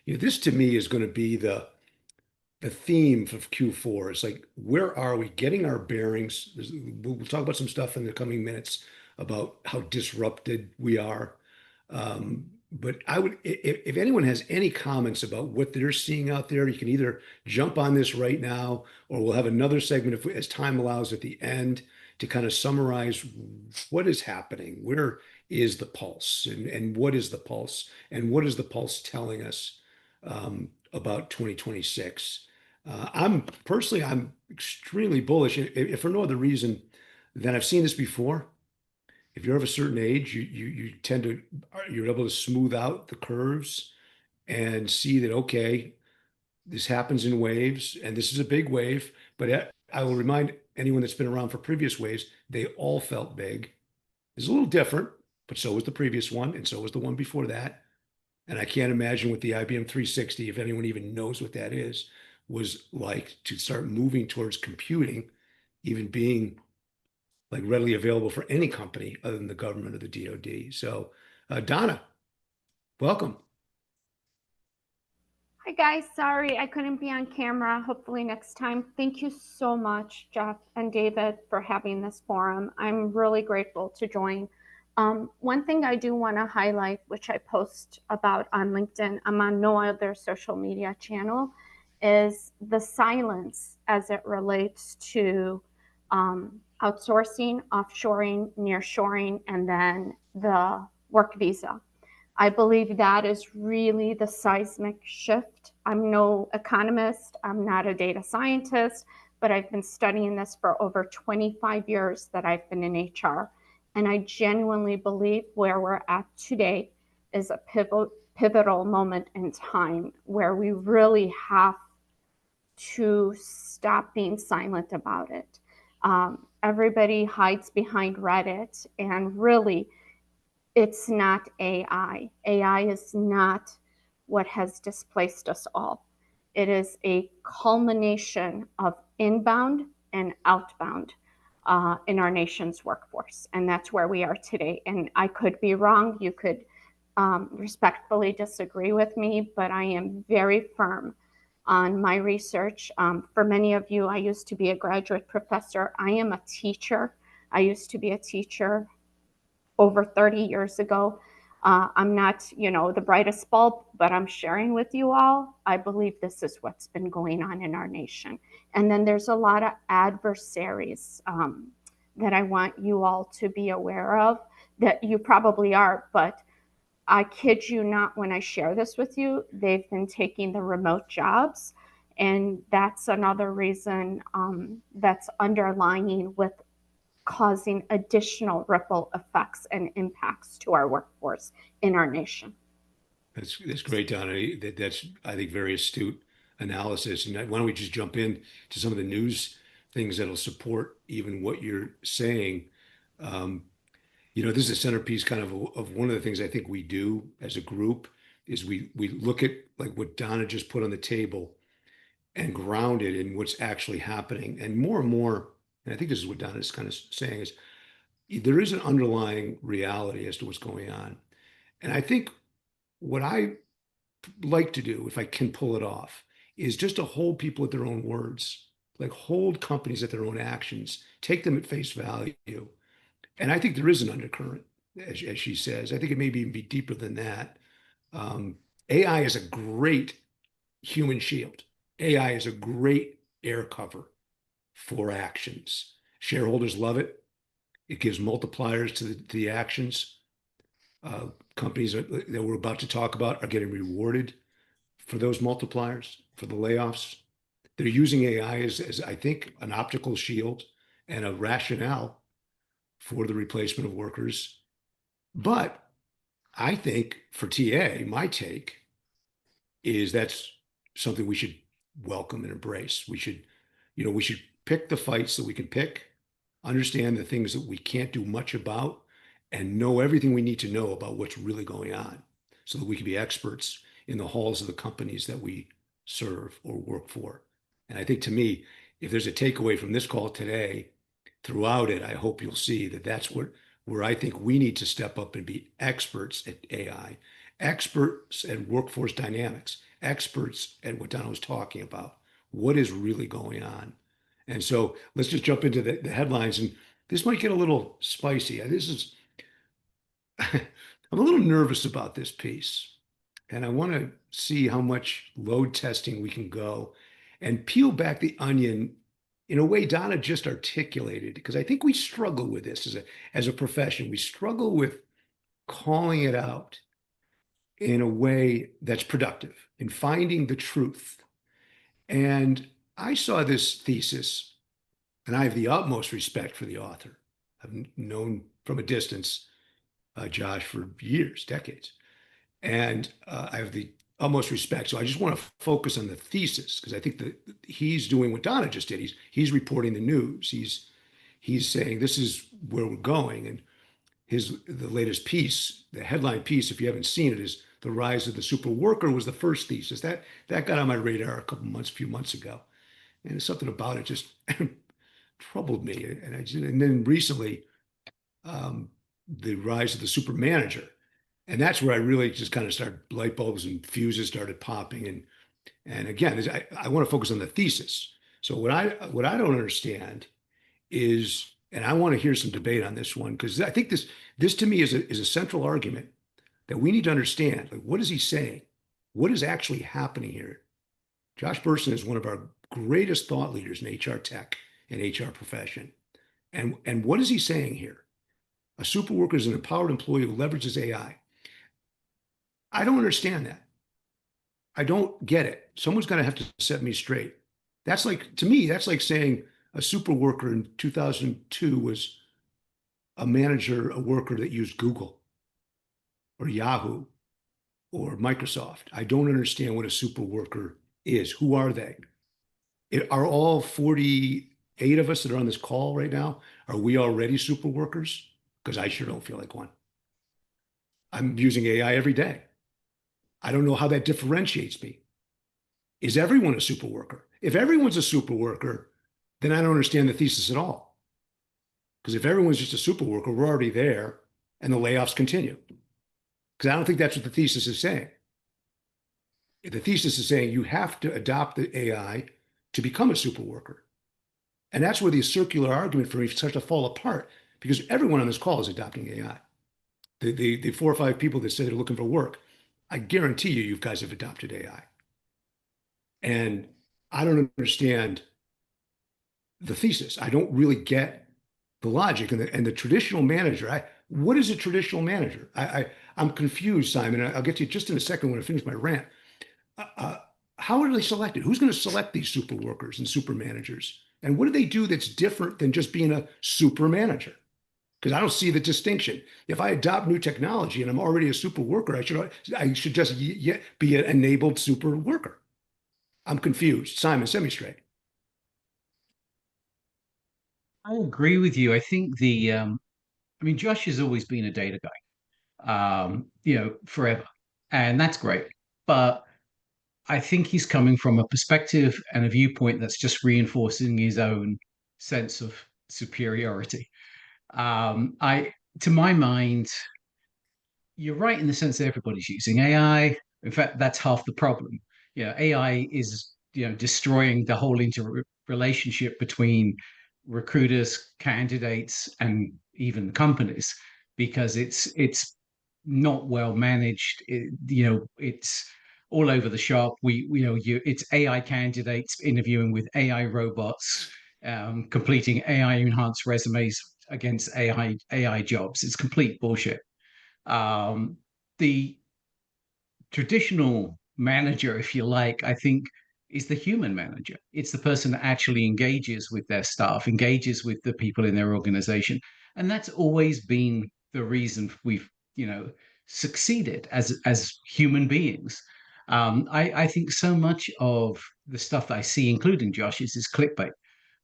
This to me is going to be the theme of Q4. It's like, where are we getting our bearings? We'll talk about some stuff in the coming minutes about how disrupted we are. But if anyone has any comments about what they're seeing out there, you can either jump on this right now, or we'll have another segment as time allows at the end to kind of summarize what is happening. Where is the pulse, and what is the pulse, and what is the pulse telling us about 2026? I'm extremely bullish, if for no other reason than I've seen this before. If you're of a certain age, you tend to you're able to smooth out the curves and see that, okay, this happens in waves, and this is a big wave. But I will remind anyone that's been around for previous waves, they all felt big. It's a little different, but so was the previous one, and so was the one before that. And I can't imagine what the IBM 360, if anyone even knows what that is, was like to start moving towards computing, even being like readily available for any company other than the government or the DoD. So, Donna, welcome. Hi guys, sorry I couldn't be on camera. Hopefully next time. Thank you so much, Jeff and David, for having this forum. I'm really grateful to join. One thing I do want to highlight, which I post about on LinkedIn, I'm on no other social media channel, is the silence as it relates to outsourcing, offshoring, nearshoring, and then the work visa. I believe that is really the seismic shift. I'm no economist, I'm not a data scientist, but I've been studying this for over 25 years that I've been in HR. And I genuinely believe where we're at today is a pivotal moment in time where we really have to stop being silent about it. Everybody hides behind Reddit, and really, it's not AI. AI is not what has displaced us all. It is a culmination of inbound and outbound in our nation's workforce. And that's where we are today. And I could be wrong. You could respectfully disagree with me, but I am very firm on my research. For many of you, I used to be a graduate professor. I am a teacher. I used to be a teacher over 30 years ago. I'm not, the brightest bulb, but I'm sharing with you all. I believe this is what's been going on in our nation. And then there's a lot of adversaries that I want you all to be aware of that you probably are, but I kid you not when I share this with you, they've been taking the remote jobs. And that's another reason that's underlying with causing additional ripple effects and impacts to our workforce in our nation. That's great, Donna. That's, I think, very astute analysis. And why don't we just jump in to some of the news things that'll support even what you're saying? Um, this is a centerpiece kind of one of the things I think we do as a group is we look at like what Donna just put on the table and ground it in what's actually happening. And more, and I think this is what Donna is kind of saying, is there is an underlying reality as to what's going on. And I think what I like to do, if I can pull it off, is just to hold people at their own words, like hold companies at their own actions, take them at face value. And I think there is an undercurrent, as she says. I think it may even be deeper than that. Um, AI is a great human shield. AI is a great air cover for actions. Shareholders love it. It gives multipliers to the actions. Uh, Companies that we're about to talk about are getting rewarded for those multipliers, for the layoffs. They're using AI as I think, an optical shield and a rationale for the replacement of workers. But I think for TA, my take is that's something we should welcome and embrace. We should pick the fights that we can pick, understand the things that we can't do much about, and know everything we need to know about what's really going on so that we can be experts in the halls of the companies that we serve or work for. And I think to me, if there's a takeaway from this call today, throughout it, I hope you'll see that that's where I think we need to step up and be experts at AI, experts at workforce dynamics, experts at what Donna was talking about. What is really going on? And so let's just jump into the headlines. And this might get a little spicy. This is, I'm a little nervous about this piece. And I want to see how much load testing we can go and peel back the onion in a way Donna just articulated, because I think we struggle with this as a profession. We struggle with calling it out in a way that's productive in finding the truth. And I saw this thesis, and I have the utmost respect for the author. I've known from a distance Josh for years, decades. And I have the utmost respect. So I just want to focus on the thesis because I think that he's doing what Donna just did. He's reporting the news. He's saying this is where we're going. And the latest piece, the headline piece, if you haven't seen it, is the rise of the super worker was the first thesis. That got on my radar few months ago. And it's something about it just troubled me. And then recently, the rise of the Supermanager. And that's where I really just kind of started, light bulbs and fuses started popping. And again, I want to focus on the thesis. So what I don't understand is, and I want to hear some debate on this one, because I think this to me is a central argument that we need to understand. Like, what is he saying? What is actually happening here? Josh Bersin is one of our greatest thought leaders in HR tech and HR profession. And what is he saying here? A super worker is an empowered employee who leverages AI. I don't understand that. I don't get it. Someone's going to have to set me straight. That's like, to me, that's like saying a super worker in 2002 was a manager, a worker that used Google or Yahoo or Microsoft. I don't understand what a super worker is. Who are they? Are all 48 of us that are on this call right now, are we already super workers? Because I sure don't feel like one. I'm using AI every day. I don't know how that differentiates me. Is everyone a super worker? If everyone's a super worker, then I don't understand the thesis at all. Because if everyone's just a super worker, we're already there and the layoffs continue. Because I don't think that's what the thesis is saying. The thesis is saying you have to adopt the AI to become a super worker. And that's where the circular argument for me starts to fall apart, because everyone on this call is adopting AI. The 4 or 5 people that say they're looking for work, I guarantee you guys have adopted AI. And I don't understand the thesis. I don't really get the logic and the traditional manager. What is a traditional manager? I'm confused, Simon. I'll get to you just in a second when I finish my rant. How are they selected? Who's going to select these super workers and super managers? And what do they do that's different than just being a super manager? Because I don't see the distinction. If I adopt new technology and I'm already a super worker, I should just be an enabled super worker. I'm confused. Simon, set me straight. I agree with you. I think I mean, Josh has always been a data guy, forever, and that's great. But I think he's coming from a perspective and a viewpoint that's just reinforcing his own sense of superiority. To my mind, you're right in the sense that everybody's using AI. In fact, that's half the problem. AI is destroying the whole interrelationship between recruiters, candidates, and even companies because it's not well managed. It's all over the shop. It's AI candidates interviewing with AI robots, completing AI enhanced resumes against AI jobs. It's complete bullshit. The traditional manager, if you like, I think is the human manager. It's the person that actually engages with their staff, engages with the people in their organization. And that's always been the reason we've, succeeded as human beings. I think so much of the stuff that I see, including Josh's, is clickbait.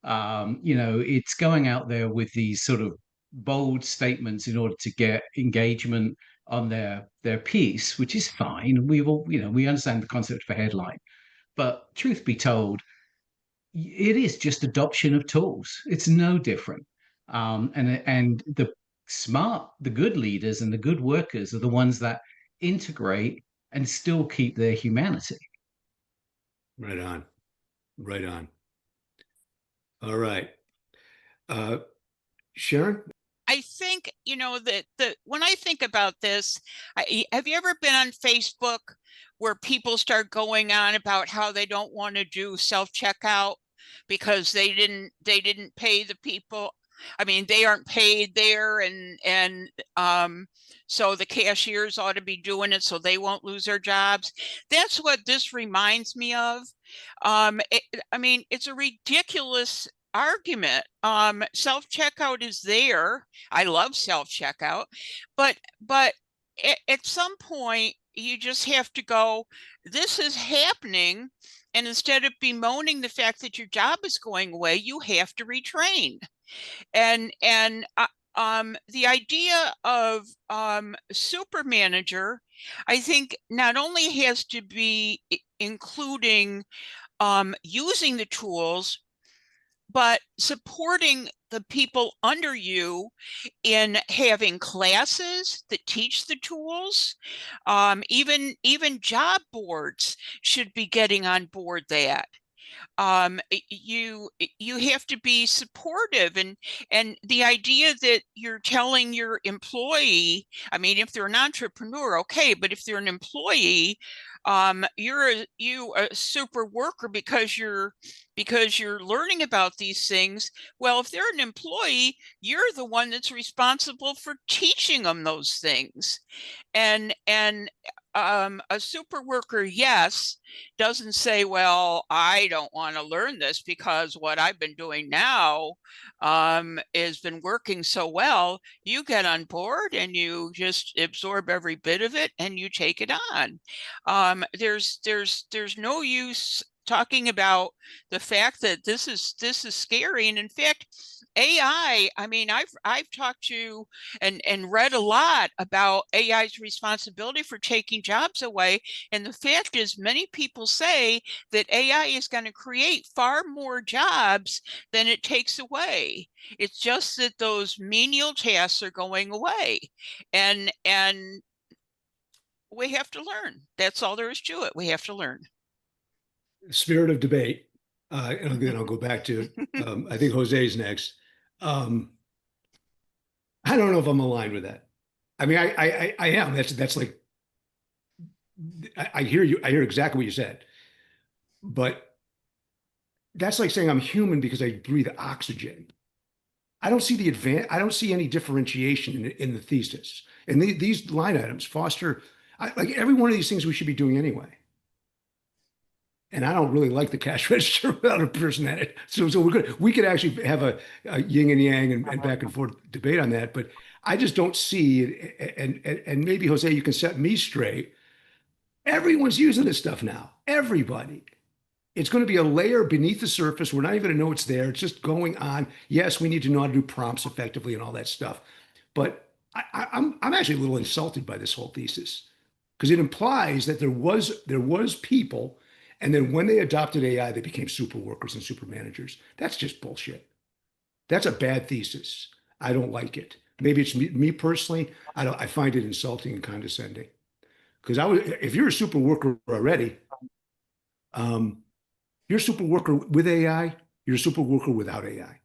It's going out there with these sort of bold statements in order to get engagement on their piece, which is fine. We understand the concept of a headline, but truth be told, it is just adoption of tools. It's no different. And the good leaders and the good workers are the ones that integrate and still keep their humanity. Right on. Right on. All right. Uh, Sharon? I think, that when I think about this, have you ever been on Facebook where people start going on about how they don't want to do self-checkout because they didn't pay the people. I mean, they aren't paid there, and so the cashiers ought to be doing it so they won't lose their jobs. That's what this reminds me of. I mean, it's a ridiculous argument. Self-checkout is there. I love self-checkout, but at some point you just have to go, this is happening, and instead of bemoaning the fact that your job is going away, you have to retrain. And the idea of Supermanager, I think, not only has to be including using the tools, but supporting the people under you in having classes that teach the tools. Even job boards should be getting on board that. You have to be supportive, and the idea that you're telling your employee, I mean, if they're an entrepreneur, okay, but if they're an employee, you a super worker because you're learning about these things. Well, if they're an employee, you're the one that's responsible for teaching them those things. And a super worker, yes, doesn't say, well, I don't want to learn this because what I've been doing now has been working so well. You get on board and you just absorb every bit of it and you take it on. There's no use talking about the fact that this is scary. And in fact, AI, I mean, I've talked to and read a lot about AI's responsibility for taking jobs away. And the fact is, many people say that AI is going to create far more jobs than it takes away. It's just that those menial tasks are going away. And we have to learn. That's all there is to it. We have to learn. Spirit of debate. And then I'll go back to, I think Jose's next. Um, I don't know if I'm aligned with that. I mean, I am. That's like, I hear you. I hear exactly what you said. But that's like saying I'm human because I breathe oxygen. I don't see I don't see any differentiation in the thesis. And these line items foster, like every one of these things we should be doing anyway. And I don't really like the cash register without a person at it. So we could actually have a yin and yang and back and forth debate on that. But I just don't see it. And maybe Jose, you can set me straight. Everyone's using this stuff now. Everybody. It's going to be a layer beneath the surface. We're not even going to know it's there. It's just going on. Yes, we need to know how to do prompts effectively and all that stuff. But I'm actually a little insulted by this whole thesis because it implies that there was people, and then when they adopted AI, they became super workers and super managers. That's just bullshit. That's a bad thesis. I don't like it. Maybe it's me personally. I find it insulting and condescending. Because if you're a super worker already, you're a super worker with AI, you're a super worker without AI.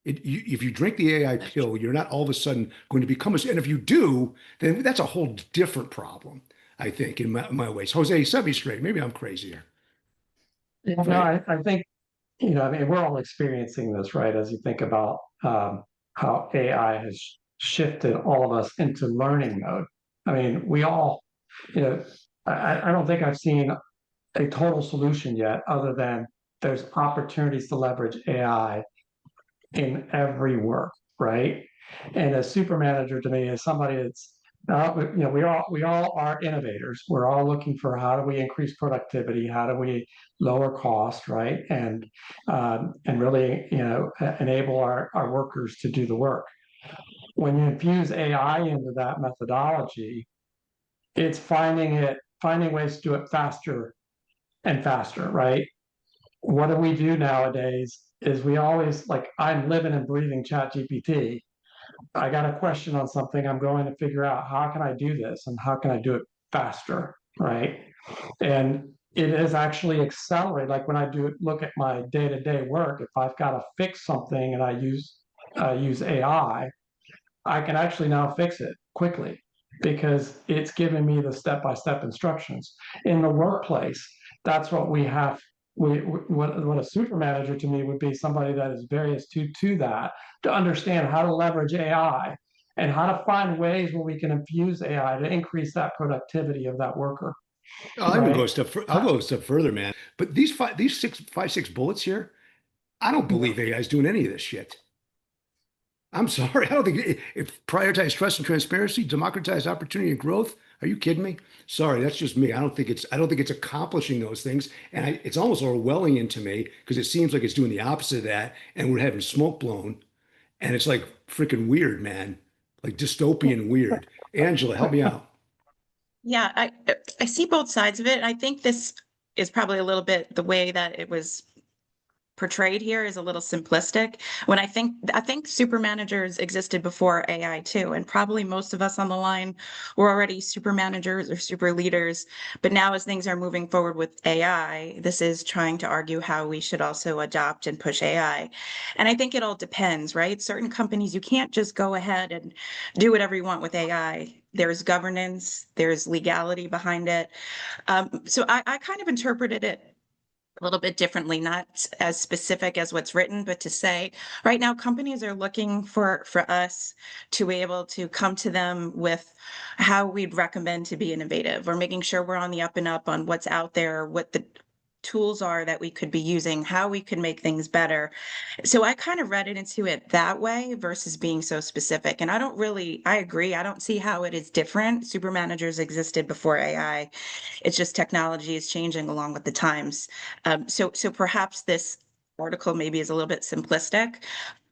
If you drink the AI pill, you're not all of a sudden going to become and if you do, then that's a whole different problem, I think, in my ways. Jose, set me straight. Maybe I'm crazy here. Yeah, no, I think, I mean, we're all experiencing this, right? As you think about how AI has shifted all of us into learning mode. I mean, we all, you know, I don't think I've seen a total solution yet, other than there's opportunities to leverage AI in every work, right? And a super manager to me is somebody that's we all are innovators. We're all looking for how do we increase productivity, how do we lower cost, right? And really enable our workers to do the work. When you infuse AI into that methodology, it's finding ways to do it faster and faster, right? What do we do nowadays is we always, like, I'm living and breathing chat GPT. I got a question on something, I'm going to figure out how can I do this and how can I do it faster, right? And it is actually accelerated. Like when I do look at my day-to-day work, if I've got to fix something and I use AI, I can actually now fix it quickly because it's giving me the step-by-step instructions. In the workplace, that's what we have. What a super manager to me would be somebody that is very astute to that, to understand how to leverage AI and how to find ways where we can infuse AI to increase that productivity of that worker, I'll even go a right? step. I'll go a step further, man. But these six bullets here, I don't believe AI is doing any of this shit. I'm sorry. I don't think if prioritize trust and transparency, democratize opportunity and growth. Are you kidding me? Sorry, that's just me. I don't think it's accomplishing those things. And it's almost Orwellian to me because it seems like it's doing the opposite of that. And we're having smoke blown. And it's like freaking weird, man. Like dystopian weird. Angela, help me out. Yeah, I see both sides of it. I think this is probably a little bit the way that it was portrayed here is a little simplistic. When I think super managers existed before AI too, and probably most of us on the line were already super managers or super leaders. But now as things are moving forward with AI, this is trying to argue how we should also adopt and push AI. And I think it all depends, right? Certain companies, you can't just go ahead and do whatever you want with AI. There's governance, there's legality behind it. So I kind of interpreted it a little bit differently, not as specific as what's written, but to say right now companies are looking for us to be able to come to them with how we'd recommend to be innovative or making sure we're on the up and up on what's out there, what the tools are that we could be using, how we could make things better. So I kind of read it into it that way versus being so specific. And I agree. I don't see how it is different. Super managers existed before AI. It's just technology is changing along with the times. So perhaps this article maybe is a little bit simplistic,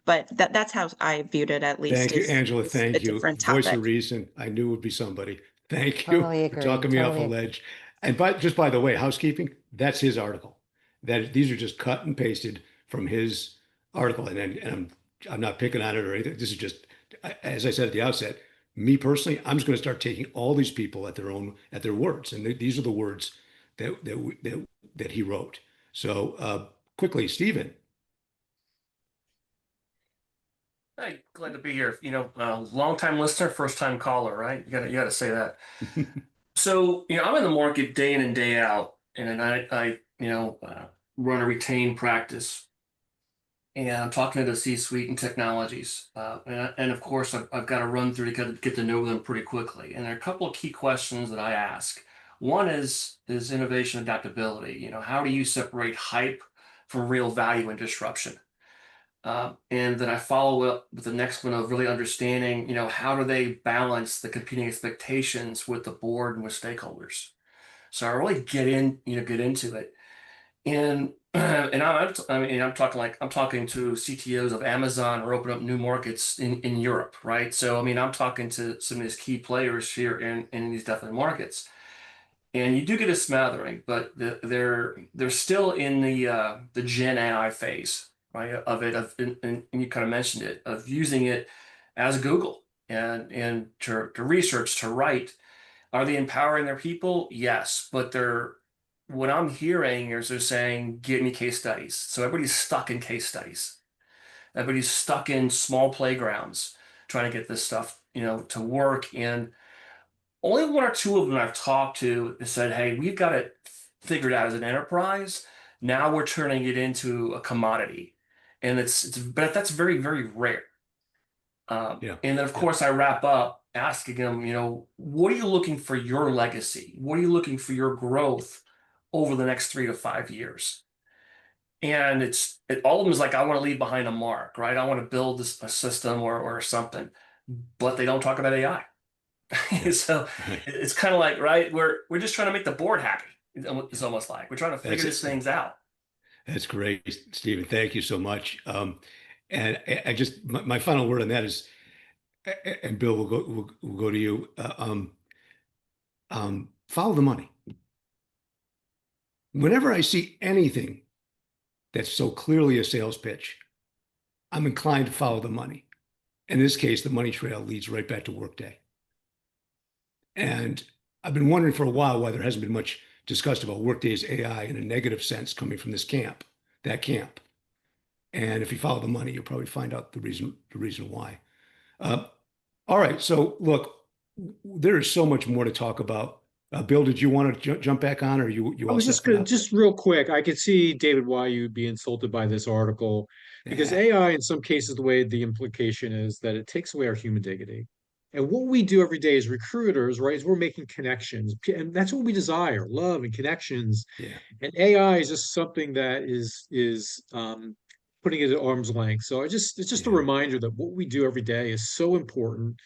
but that's how I viewed it at least Thank you, Angela. is a Thank you. different Voice topic. of reason. I knew it would be somebody. Thank you Totally for agree. talking me off a Totally. ledge. And just by the way, housekeeping, that's his article. That these are just cut and pasted from his article. And I'm not picking on it or anything. This is just, as I said at the outset, me personally, I'm just going to start taking all these people at their words. And these are the words that he wrote. So quickly, Stephen. Hey, glad to be here. Long time listener, first time caller, right? You gotta say that. So, I'm in the market day in and day out, and then I run a retained practice, and I'm talking to the C-suite and technologies, and of course I've got to run through to get to know them pretty quickly. And there are a couple of key questions that I ask. One is innovation adaptability. How do you separate hype from real value and disruption? And then I follow up with the next one of really understanding, how do they balance the competing expectations with the board and with stakeholders? So I really get into it. And I'm talking to CTOs of Amazon or open up new markets in Europe, right? So I'm talking to some of these key players here in these definite markets. And you do get a smattering, but they're still in the Gen AI phase, right? And you kind of mentioned it, of using it as Google and to research, to write. Are they empowering their people? Yes, but what I'm hearing is they're saying, "Give me case studies." So everybody's stuck in case studies. Everybody's stuck in small playgrounds trying to get this stuff, to work. And only one or two of them I've talked to said, "Hey, we've got it figured out as an enterprise. Now we're turning it into a commodity," and but that's very, very rare. Yeah. And then, of Yeah. course, I wrap up asking them, what are you looking for your legacy? What are you looking for your growth over the next 3 to 5 years? And all of them is like, I want to leave behind a mark, right? I want to build a system or something, but they don't talk about AI. Yeah. So Right. it's kind of like, right, we're just trying to make the board happy. It's almost like we're trying to figure That's these it. things out. That's great, Stephen. Thank you so much. And I just my final word on that is, and Bill, we'll go to you. Follow the money. Whenever I see anything that's so clearly a sales pitch, I'm inclined to follow the money. In this case, the money trail leads right back to Workday. And I've been wondering for a while why there hasn't been much discussed about Workday's AI in a negative sense coming from this camp, that camp. And if you follow the money, you'll probably find out the reason why. All right. So look, there is so much more to talk about. Bill, did you want to jump back on, or you I all was set just for gonna, now? just real quick, I could see, David, why you'd be insulted by this article, because Yeah. AI, in some cases, the way the implication is that it takes away our human dignity. And what we do every day as recruiters, right, is we're making connections. And that's what we desire, love and connections. Yeah. And AI is just something that is putting it at arm's length. So it's just a Yeah. reminder that what we do every day is so important.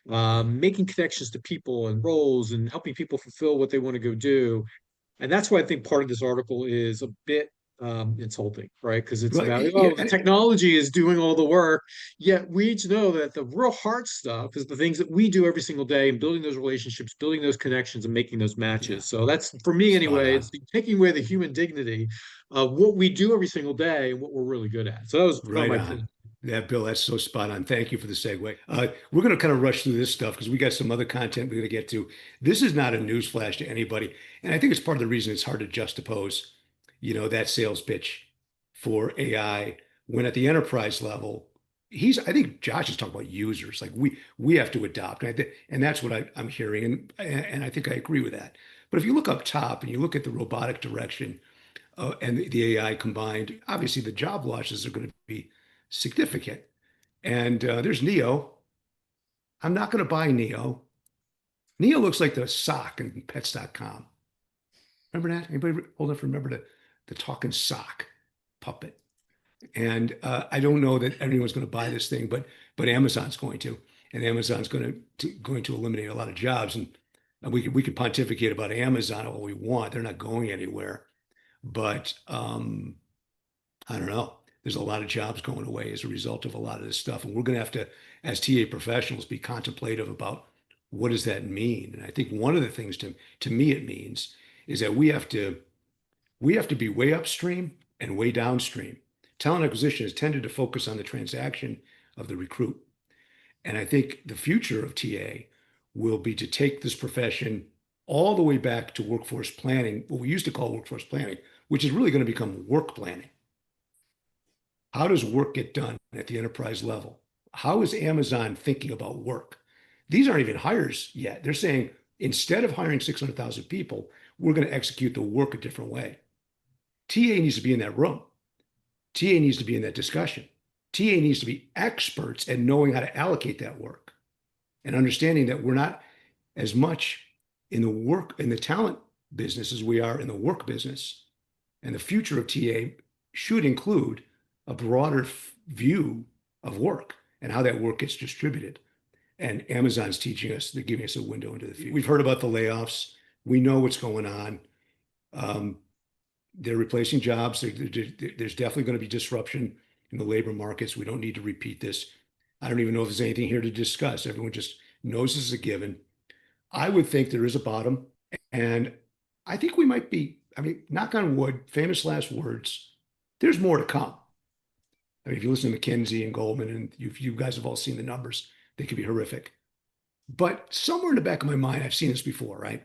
Making connections to people and roles and helping people fulfill what they want to go do. And that's why I think part of this article is a bit insulting, right? Because it's Well, about, yeah, oh, the technology is doing all the work. Yet we each know that the real hard stuff is the things that we do every single day and building those relationships, building those connections, and making those yeah, matches. So that's, for me spot anyway, on. it's taking away the human dignity of what we do every single day and what we're really good at. So that was about Right my on. point. Yeah, Bill, that's so spot on. Thank you for the segue. We're going to kind of rush through this stuff because we got some other content we're going to get to. This is not a news flash to anybody. And I think it's part of the reason it's hard to juxtapose, that sales pitch for AI when at the enterprise level, I think Josh is talking about users. Like we have to adopt. And that's what I'm hearing. And I think I agree with that. But if you look up top and you look at the robotic direction, and the AI combined, obviously the job losses are going to be significant. And there's Neo. I'm not going to buy Neo. Neo looks like the sock in pets.com. Remember that? Anybody old enough to remember the talking sock puppet? And I don't know that anyone's going to buy this thing, but Amazon's going to, and Amazon's going to eliminate a lot of jobs. And we could pontificate about Amazon all we want. They're not going anywhere. But I don't know. There's a lot of jobs going away as a result of a lot of this stuff. And we're going to have to, as TA professionals, be contemplative about what does that mean? And I think one of the things to me it means is that we have to be way upstream and way downstream. Talent acquisition has tended to focus on the transaction of the recruit. And I think the future of TA will be to take this profession all the way back to workforce planning, what we used to call workforce planning, which is really going to become work planning. How does work get done at the enterprise level? How is Amazon thinking about work? These aren't even hires yet. They're saying instead of hiring 600,000 people, we're going to execute the work a different way. TA needs to be in that room. TA needs to be in that discussion. TA needs to be experts at knowing how to allocate that work and understanding that we're not as much in the talent business as we are in the work business. And the future of TA should include a broader view of work and how that work gets distributed. And Amazon's teaching us, they're giving us a window into the future. We've heard about the layoffs. We know what's going on. They're replacing jobs. There's definitely going to be disruption in the labor markets. We don't need to repeat this. I don't even know if there's anything here to discuss. Everyone just knows this is a given. I would think there is a bottom, and I think we might be, knock on wood, famous last words, there's more to come. If you listen to McKinsey and Goldman, and you guys have all seen the numbers, they could be horrific. But somewhere in the back of my mind, I've seen this before, right?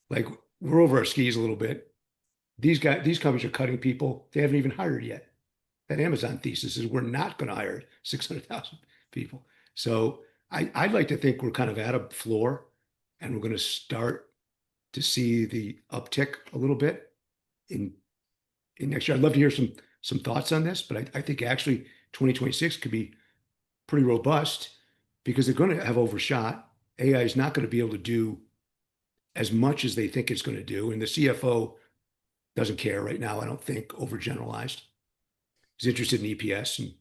Like we're over our skis a little bit. These companies are cutting people they haven't even hired yet. That Amazon thesis is we're not going to hire 600,000 people. So I'd like to think we're kind of at a floor, and we're going to start to see the uptick a little bit in next year. I'd love to hear some thoughts on this, but I think actually 2026 could be pretty robust because they're going to have overshot. AI is not going to be able to do as much as they think it's going to do. And the CFO doesn't care right now, I don't think, overgeneralized. He's interested in EPS and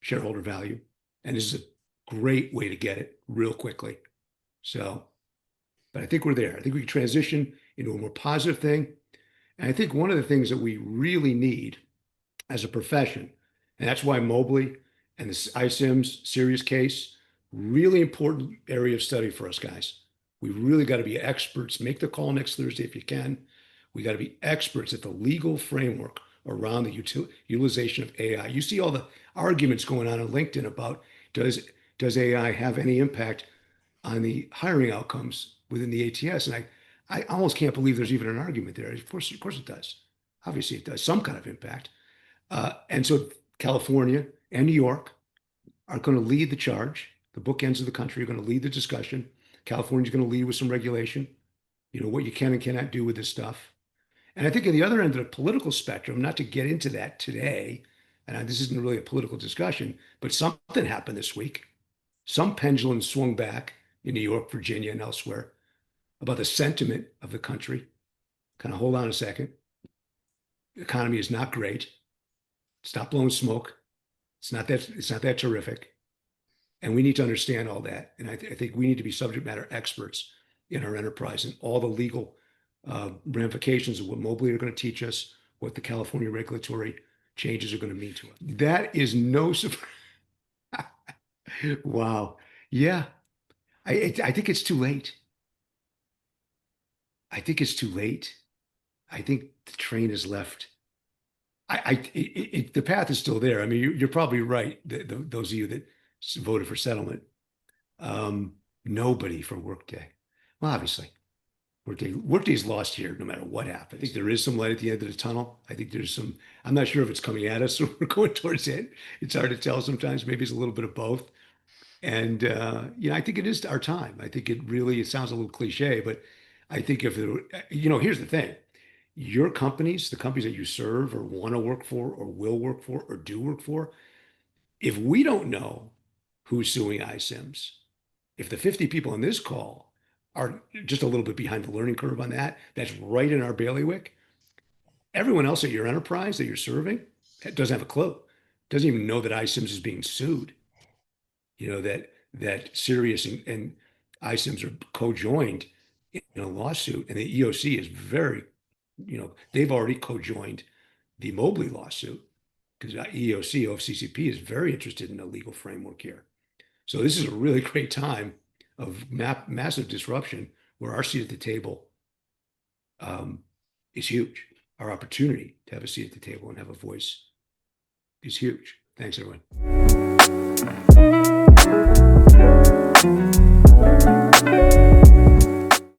shareholder value. And this is a great way to get it real quickly. So, but I think we're there. I think we can transition into a more positive thing. And I think one of the things that we really need as a profession, and that's why Mobley and the iSIMS serious case, really important area of study for us guys. We really got to be experts. Make the call next Thursday if you can. We got to be experts at the legal framework around the utilization of AI. You see all the arguments going on LinkedIn about does AI have any impact on the hiring outcomes within the ATS? And I almost can't believe there's even an argument there. Of course it does. Obviously, it does some kind of impact. And so California and New York are going to lead the charge. The bookends of the country are going to lead the discussion. California's going to lead with some regulation, what you can and cannot do with this stuff. And I think at the other end of the political spectrum, not to get into that today, and this isn't really a political discussion, but something happened this week. Some pendulum swung back in New York, Virginia, and elsewhere about the sentiment of the country. Kind of hold on a second. The economy is not great. Stop blowing smoke. It's not that terrific. And we need to understand all that. And I think we need to be subject matter experts in our enterprise and all the legal ramifications of what Mobley are going to teach us, what the California regulatory changes are going to mean to us. That is no surprise. Wow. Yeah. I think it's too late. I think it's too late. I think the train has left. The path is still there. I mean, you're probably right. Those of you that voted for settlement, nobody for Workday. Well, obviously, Workday's lost here no matter what happens. I think there is some light at the end of the tunnel. I think there's some. I'm not sure if it's coming at us or we're going towards it. It's hard to tell sometimes. Maybe it's a little bit of both. And I think it is our time. I think it sounds a little cliche, but I think here's the thing. Your companies, the companies that you serve or want to work for or will work for or do work for, if we don't know who's suing iCIMS, if the 50 people on this call are just a little bit behind the learning curve on that, that's right in our bailiwick. Everyone else at your enterprise that you're serving doesn't have a clue, doesn't even know that iCIMS is being sued. That Sirius and iCIMS are co-joined in a lawsuit, and the EOC is very, they've already co-joined the Mobley lawsuit because EOC, OFCCP is very interested in a legal framework here. So this is a really great time of massive disruption where our seat at the table is huge. Our opportunity to have a seat at the table and have a voice is huge. Thanks, everyone.